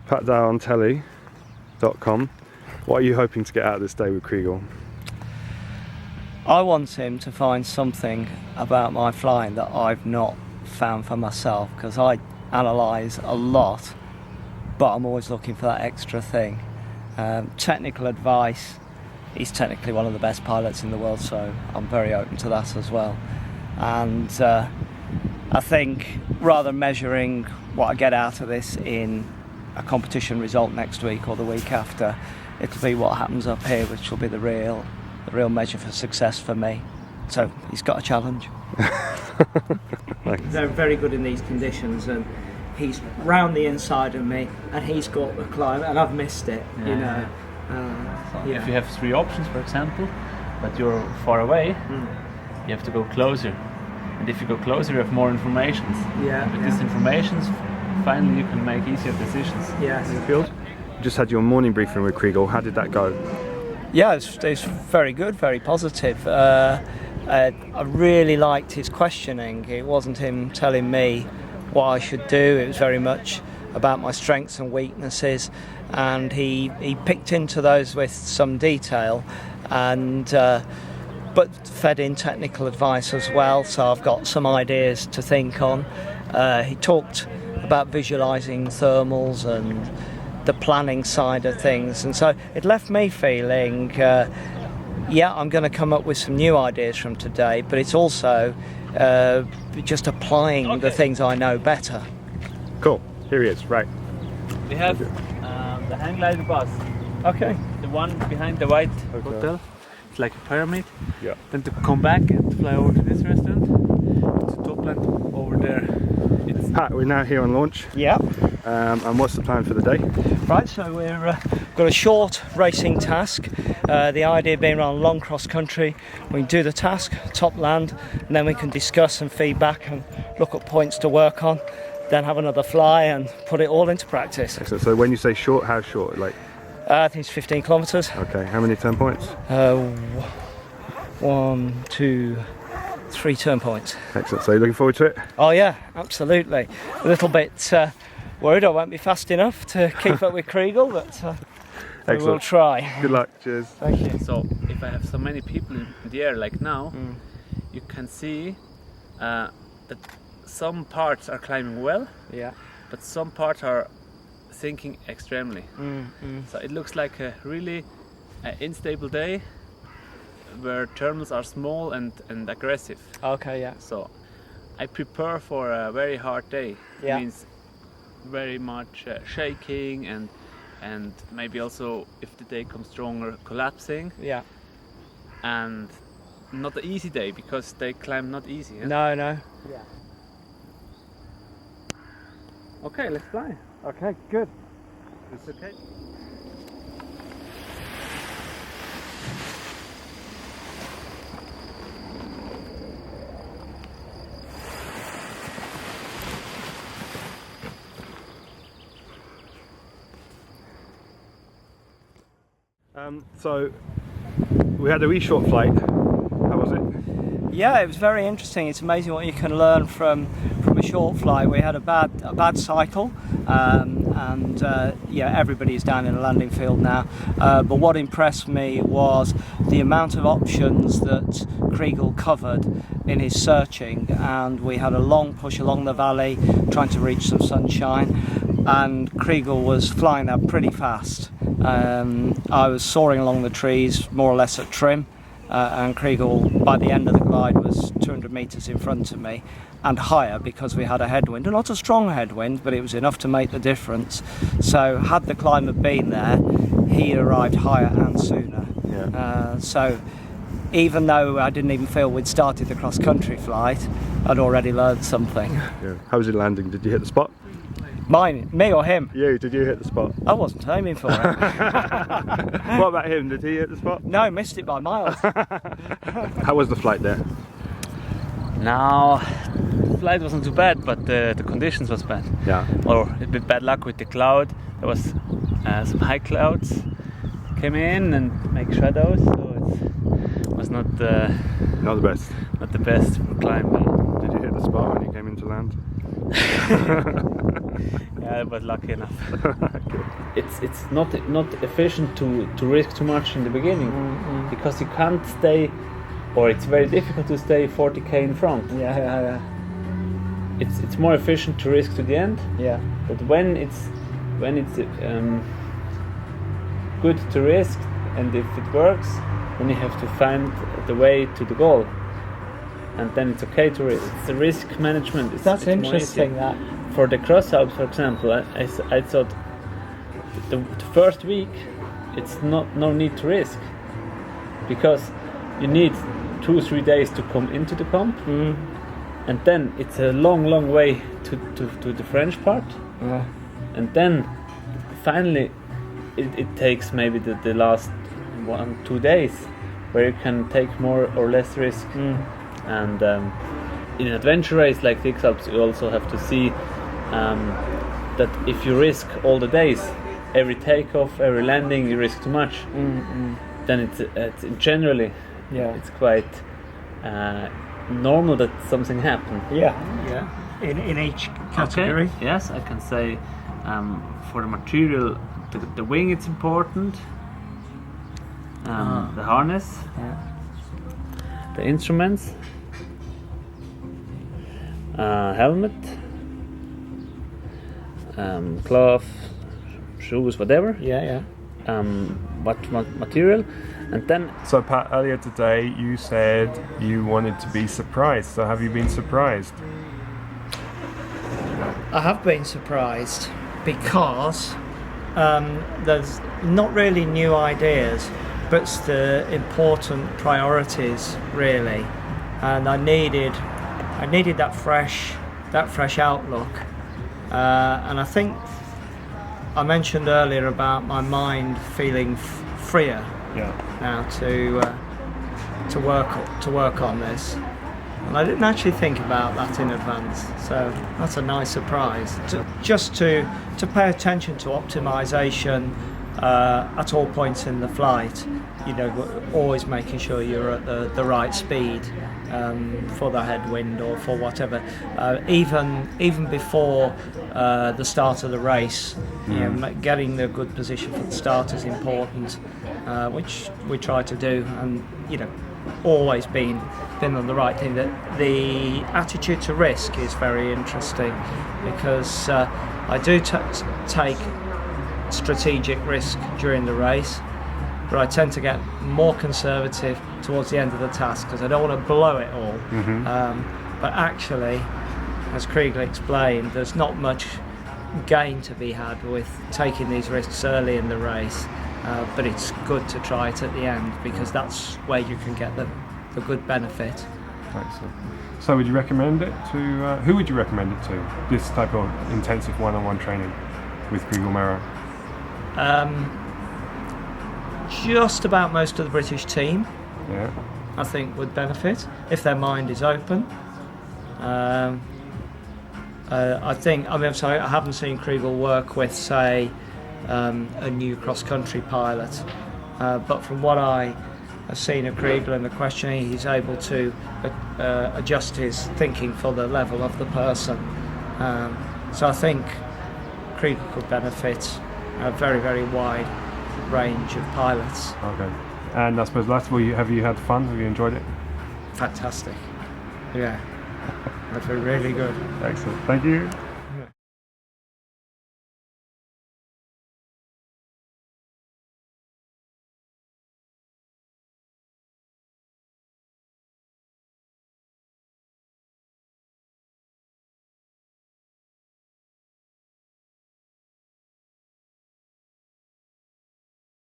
patdaleontelly.com. What are you hoping to get out of this day with Chrigel? I want him to find something about my flying that I've not found for myself, because I analyse a lot, but I'm always looking for that extra thing. Technical advice, he's technically one of the best pilots in the world, so I'm very open to that as well. And I think rather than measuring what I get out of this in a competition result next week or the week after, it'll be what happens up here, which will be the real measure for success for me. So he's got a challenge. They're very good in these conditions, and he's round the inside of me, and he's got the climb, and I've missed it. Yeah. You know. If you have 3 options, for example, but you're far away, you have to go closer. And if you go closer, you have more information. Yeah. With this information, finally you can make easier decisions. Yes. Field? You just had your morning briefing with Chrigel. How did that go? Yeah, it's very good, very positive. I really liked his questioning. It wasn't him telling me what I should do. It was very much about my strengths and weaknesses, and he picked into those with some detail, and but fed in technical advice as well, so I've got some ideas to think on. He talked about visualising thermals and the planning side of things, and so it left me feeling I'm going to come up with some new ideas from today, but it's also just applying the things I know better. Cool, here he is, right. We have the hang glider bus. Okay. The one behind the white hotel. It's like a pyramid. Yeah. Then to come back and fly over to this restaurant, to Topland over there. Pat, we're now here on launch. Yeah. And what's the plan for the day? Right, so we've got a short racing task. The idea being around long cross country, we can do the task, top land, and then we can discuss and feedback and look at points to work on, then have another fly and put it all into practice. Excellent. So when you say short, how short? Like? I think it's 15 kilometres. Okay, how many turn points? 1, 2, 3 turn points. Excellent. So you're looking forward to it? Oh yeah, absolutely. A little bit worried I won't be fast enough to keep up with Chrigel, but we will try. Good luck. Cheers. Thank you. So if I have so many people in the air like now, you can see that some parts are climbing well, Yeah. but some parts are sinking extremely. So it looks like a really unstable day where thermals are small and aggressive. Okay, yeah. So I prepare for a very hard day. Yeah. It means very much shaking and maybe also, if the day comes stronger, collapsing. Yeah. And not an easy day, because they climb not easy. Huh? No. Yeah. Okay, let's fly. Okay, good. It's okay. So we had a wee short flight. How was it? Yeah, it was very interesting. It's amazing what you can learn from a short flight. We had a bad cycle, and everybody's down in the landing field now. But what impressed me was the amount of options that Chrigel covered in his searching, and we had a long push along the valley trying to reach some sunshine, and Chrigel was flying that pretty fast. I was soaring along the trees more or less at trim, and Chrigel by the end of the glide was 200 metres in front of me and higher, because we had a headwind, and not a strong headwind, but it was enough to make the difference. So had the climber been there, he arrived higher and sooner. Yeah. So even though I didn't even feel we'd started the cross-country flight, I'd already learned something. Yeah. How was it landing? Did you hit the spot? Me or him? You, did you hit the spot? I wasn't aiming for it. What about him? Did he hit the spot? No, missed it by miles. How was the flight there? Now, the flight wasn't too bad, but the conditions was bad. Yeah. Or a bit bad luck with the cloud. There was some high clouds came in and make shadows, so it was not Not the best. not the best for climbing. Did you hit the spot when you came into land? Yeah, but lucky enough. It's not efficient to risk too much in the beginning, because you can't stay, or it's very difficult to stay 40k in front. Yeah. It's more efficient to risk to the end. Yeah. But when it's good to risk, and if it works, then you have to find the way to the goal, and then it's okay to risk. It's the risk management. That's it's interesting. That for the cross Alps, for example, I thought the first week it's no need to risk, because you need 2-3 days to come into the comp, and then it's a long way to the French part, and then finally it takes maybe the last 1-2 days where you can take more or less risk. And in an adventure race like the X-Alps, you also have to see that if you risk all the days, every takeoff, every landing, you risk too much, then it's generally it's quite normal that something happens. In each category. Okay. Yes, I can say for the material, the wing it's important, the harness, the instruments, helmet, cloth, shoes, whatever. What material, and then. So Pat, earlier today you said you wanted to be surprised. So have you been surprised? I have been surprised, because there's not really new ideas, but it's the important priorities really, and I needed that fresh outlook, and I think I mentioned earlier about my mind feeling freer now to work on this. And I didn't actually think about that in advance, so that's a nice surprise. To pay attention to optimization at all points in the flight, always making sure you're at the right speed for the headwind or for whatever. Even before the start of the race, getting the good position for the start is important, which we try to do, and always been on the right thing. That the attitude to risk is very interesting, because I do take strategic risk during the race, but I tend to get more conservative towards the end of the task, because I don't want to blow it all. But actually, as Chrigel explained, there's not much gain to be had with taking these risks early in the race, but it's good to try it at the end, because that's where you can get the good benefit. Excellent. So would you recommend it to, who would you recommend it to, this type of intensive one-on-one training with Chrigel Maurer? Just about most of the British team, Yeah. I think, would benefit if their mind is open. I haven't seen Chrigel work with, say, a new cross-country pilot, but from what I have seen of Chrigel and the questioning, he's able to adjust his thinking for the level of the person. So I think Chrigel could benefit a very, very wide range of pilots. Okay. And I suppose last of all, have you had fun? Have you enjoyed it? Fantastic. Yeah. That's really good. Excellent. Thank you.